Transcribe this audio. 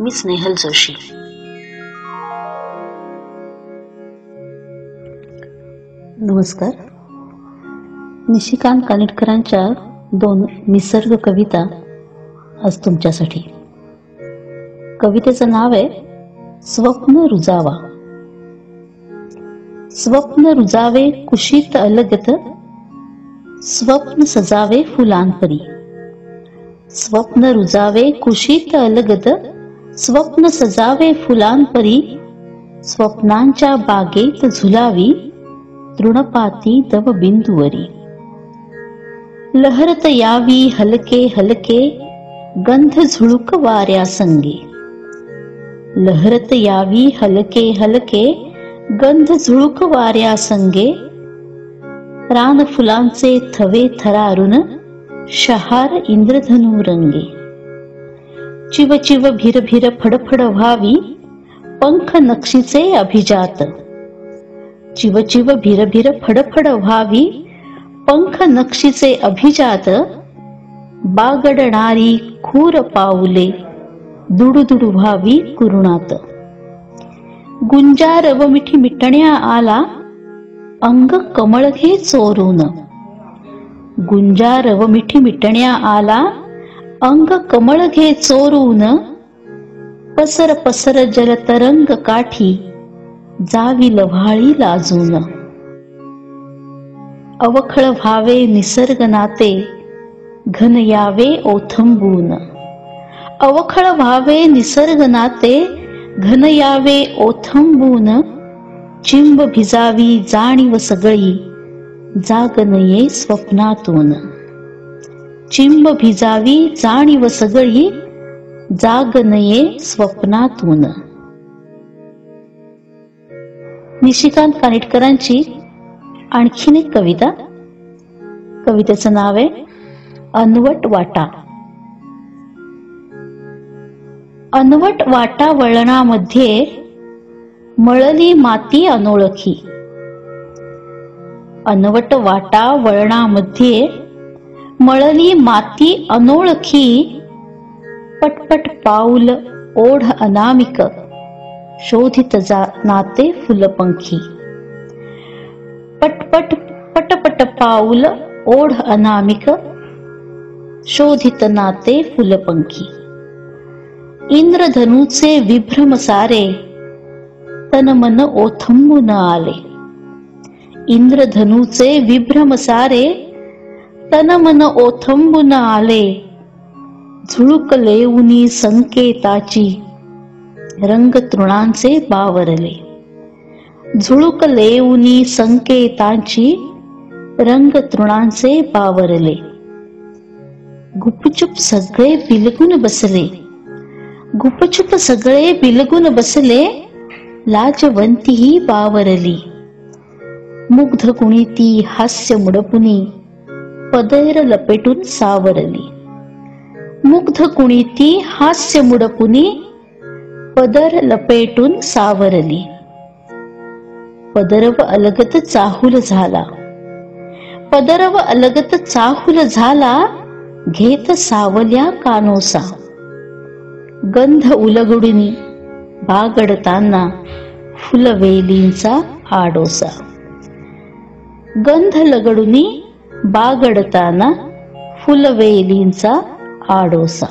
मी स्नेहल जोशी. नमस्कार. निशिकांत कानिटकरांच्या 2 निसर्ग कविता आज तुमच्यासाठी. कवितेचं नाव आहे स्वप्न रुजावा. स्वप्न रुजावे कुशीत अलगत, स्वप्न सजावे फुलांपरी. स्वप्न रुजावे कुशीत अलगत, स्वप्न सजावे फुलांपरी. स्वप्नांच्या बागेत झुलावी तृणपाती दवबिंदूवरी. लहरत यावी हलके हलके, गंध झुळूक वाऱ्यासंगे. लहरत यावी हलके हलके, गंध झुळूक वाऱ्यासंगे. रान फुलांचे थवे थरारून, शहार इंद्रधनू रंगे. चिव चिव भिर भिर फडफड व्हावी, पंख नक्षीचे अभिजात. चिव चिव भिर भिर फडफड व्हावी, पंख नक्षीचे अभिजात. बागडणारी खूर पाऊले, दुडुदुडू व्हावी कुरुणात. गुंजार व मिठी मिटण्या आला, अंग कमळ घे चोरून. गुंजार व मिठी मिटण्या आला, अंग कमळ घे चोरून. पसर पसर जलतरंग काठी, जावी लव्हाळी लाजून. अवखळ व्हावे निसर्ग नाते, घन यावे ओथंबून. अवखळ व्हावे निसर्ग नाते, घन यावे ओथंबून. चिंब भिजावी जाणीव सगळी, जाग नये स्वप्नातून. चिंब भिजावी जाणीव सगळी, जाग नये स्वप्नातून. निशिकांत कानिटकरांची आणखीन एक कविता. कवितेचं नाव आहे अनवट वाटा. अनवट वाटा वळणामध्ये, मळली माती अनोळखी. अनवट वाटा वळणामध्ये, मळली माती अनोळखी. पटपट पाऊल ओढ अनामिक, शोधित नाते फुलपंखी. पटपट पटपट पाऊल ओढ अनामिक, शोधित नाते फुलपंखी. इंद्रधनूचे विभ्रम सारे, तन मन ओथंबून आले. इंद्रधनूचे विभ्रम सारे, तन मन ओथंबून आले. झुळूक लेऊनी संकेताची, रंग तृणांचे बावरले. झुळूक लेऊनी संकेतांची, रंग तृणांचे बावरले. गुपचूप सगळे बिलगून बसले. गुपचूप सगळे बिलगून बसले, लाजवंतीही बावरली. मुग्ध कुणी ती हास्य मुडपुनी, पदर लपेटून सावरली. मुग्ध कुणी ती हास्य मुडपुनी, पदर लपेटून सावरली. पदरव अलगत चाहूल झाला. पदरव अलगत चाहूल झाला, घेत सावल्या कानोसा. गंध उलगडुनी बागडताना, फुलवेलींचा आडोसा. गंध लगडुनी बागडताना, फुलवेलींचा आडोसा.